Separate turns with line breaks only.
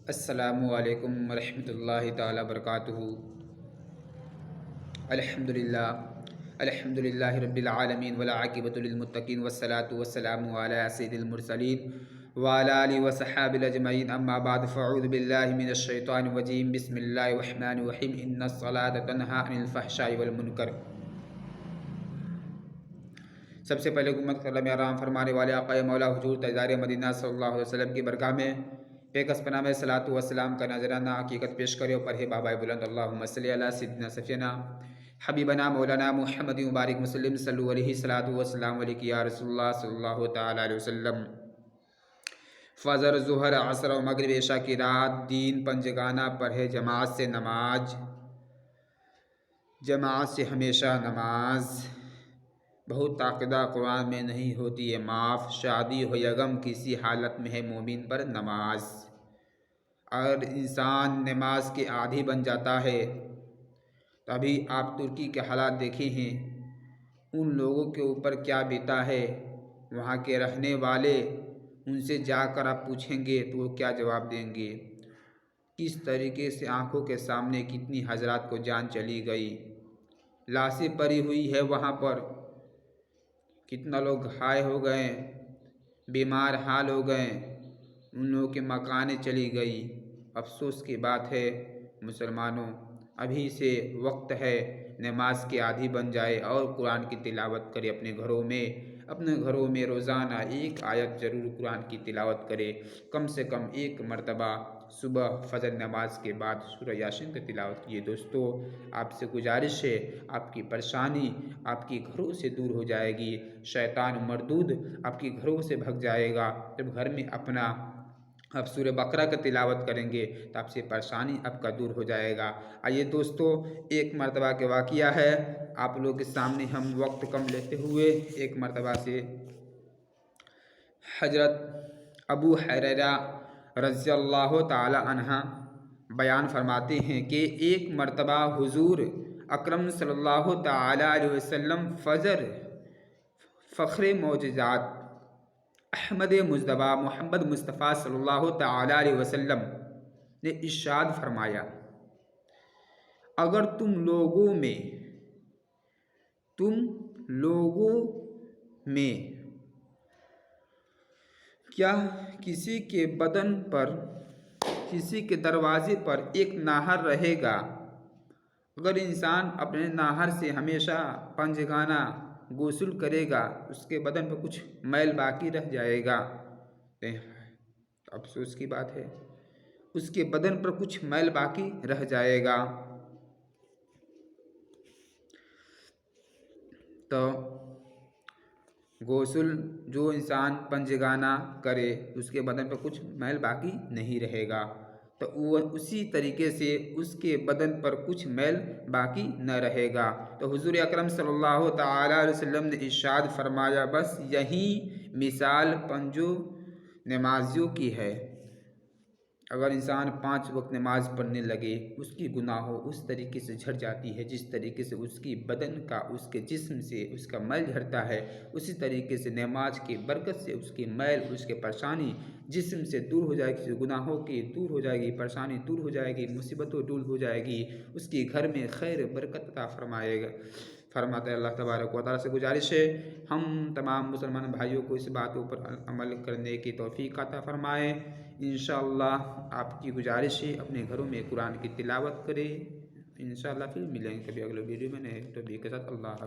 अस्सलामु अलैकुम वरहमतुल्लाहि ताला बरकातुहू। अल्हम्दुलिल्लाहि रब्बिल आलमीन वल आक़िबतु लिल मुत्तक़ीन वस्सलातु वस्सलामु अला सय्यिदिल मुरसलीन व अला आलिहि व सहाबिहि अजमईन अम्मा बाद फ़अऊज़ु बिल्लाहि मिनश शैतानिर रजीम बिस्मिल्लाहिर रहमानिर रहीम इन्नस सलाता तन्हा अनिल फ़हशाइ वल मुनकर। सबसे पहले हुकूमत करम आराम फरमाने वाले आक़ाए मौला हुजूर ताजदार मदीना सल्लल्लाहु अलैहि वसल्लम की बरगाह में बेकसपना में सलातु वस्सलाम का नजराना हकीकत पेश करे और पढ़े बाबा बुलंद अल्लाहुम्मा सल्लि अला सय्यिदिना सफ़ीना हबीबना मौलाना मुहम्मद मुबारक मुसल्लिम सल्लु अलैहि सलातु वस्सलाम अलैका या रसूलुल्लाह सल्लल्लाहु तआला अलैहि वसल्लम। फ़जर ज़ुहर असर और मगरिब इशा की रात दीन पंजगाना पढ़े जमात से नमाज, जमात से हमेशा नमाज। बहुत ताक़दा कुरान में नहीं होती है माफ़, शादी हो या गम किसी हालत में है मोमिन पर नमाज। अगर इंसान नमाज के आदी बन जाता है तो अभी आप तुर्की के हालात देखे हैं, उन लोगों के ऊपर क्या बीता है। वहाँ के रहने वाले, उनसे जाकर आप पूछेंगे तो वो क्या जवाब देंगे। किस तरीके से आँखों के सामने कितनी हजरात को जान चली गई, लाशें पड़ी हुई है वहाँ पर, कितना लोग घायल हो गए, बीमार हाल हो गए, उन लोगों के मकानें चली गई। अफसोस की बात है मुसलमानों, अभी से वक्त है नमाज के आदी बन जाए और कुरान की तिलावत करे। अपने घरों में रोज़ाना एक आयत ज़रूर कुरान की तिलावत करे। कम से कम एक मरतबा सुबह फजर नमाज के बाद सूरह यासीन की तिलावत किए। दोस्तों, आपसे गुजारिश है, आपकी परेशानी आपके घरों से दूर हो जाएगी, शैतान मरदूद आपके घरों से भग जाएगा। जब घर में अपना आप सूरह बकरा का तिलावत करेंगे तो आपसे परेशानी आपका दूर हो जाएगा। आइए दोस्तों, एक मरतबा के वाक़िया है आप लोगों के सामने, हम वक्त कम लेते हुए एक मरतबा से हज़रत अबू हुरैरा रज़ियल्लाहु ताला अन्हा बयान फरमाते हैं कि एक मरतबा हुज़ूर अकरम सल्लल्लाहु ताला अलैहि वसल्लम फ़जर फ़ख्रे मौजज़ात अहमद मुज्तबा मोहम्मद मुस्तफ़ा सल्लल्लाहु ताला अलैहि वसल्लम ने इरशाद फरमाया, अगर तुम लोगों में क्या किसी के बदन पर, किसी के दरवाजे पर एक नाहर रहेगा, अगर इंसान अपने नाहर से हमेशा पंजगाना गुस्ल करेगा, उसके बदन पर कुछ मैल बाकी रह जाएगा। अफसोस की बात है, उसके बदन पर कुछ मैल बाकी रह जाएगा। तो गुस्ल जो इंसान पंजगाना करे उसके बदन पर कुछ मैल बाकी नहीं रहेगा, तो वह उसी तरीके से उसके बदन पर कुछ मैल बाकी न रहेगा। तो हुज़ूर अकरम सल्लल्लाहु ताला अलैहि वसल्लम ने इरशाद फरमाया, बस यही मिसाल पंजो नमाजियों की है। अगर इंसान 5 वक्त नमाज पढ़ने लगे, उसकी गुनाहों उस तरीके से झड़ जाती है जिस तरीके से उसकी बदन का, उसके जिस्म से उसका मैल झड़ता है, उसी तरीके से नमाज की बरकत से उसकी मैल, उसके परेशानी जिस्म से दूर हो जाएगी, गुनाहों की दूर हो जाएगी, परेशानी दूर हो जाएगी, मुसीबतों दूर हो जाएगी, उसके घर में खैर बरकत अता फरमाता है अल्लाह तबारक व तआला से गुजारिश है हम तमाम मुसलमान भाइयों को इस बातों पर अमल करने की तौफीक अता फरमाए। इंशाअल्लाह आपकी गुजारिश है अपने घरों में कुरान की तिलावत करें। इंशाअल्लाह फिर मिलेंगे कभी अगले वीडियो में नए टॉपिक के साथ। अल्लाह।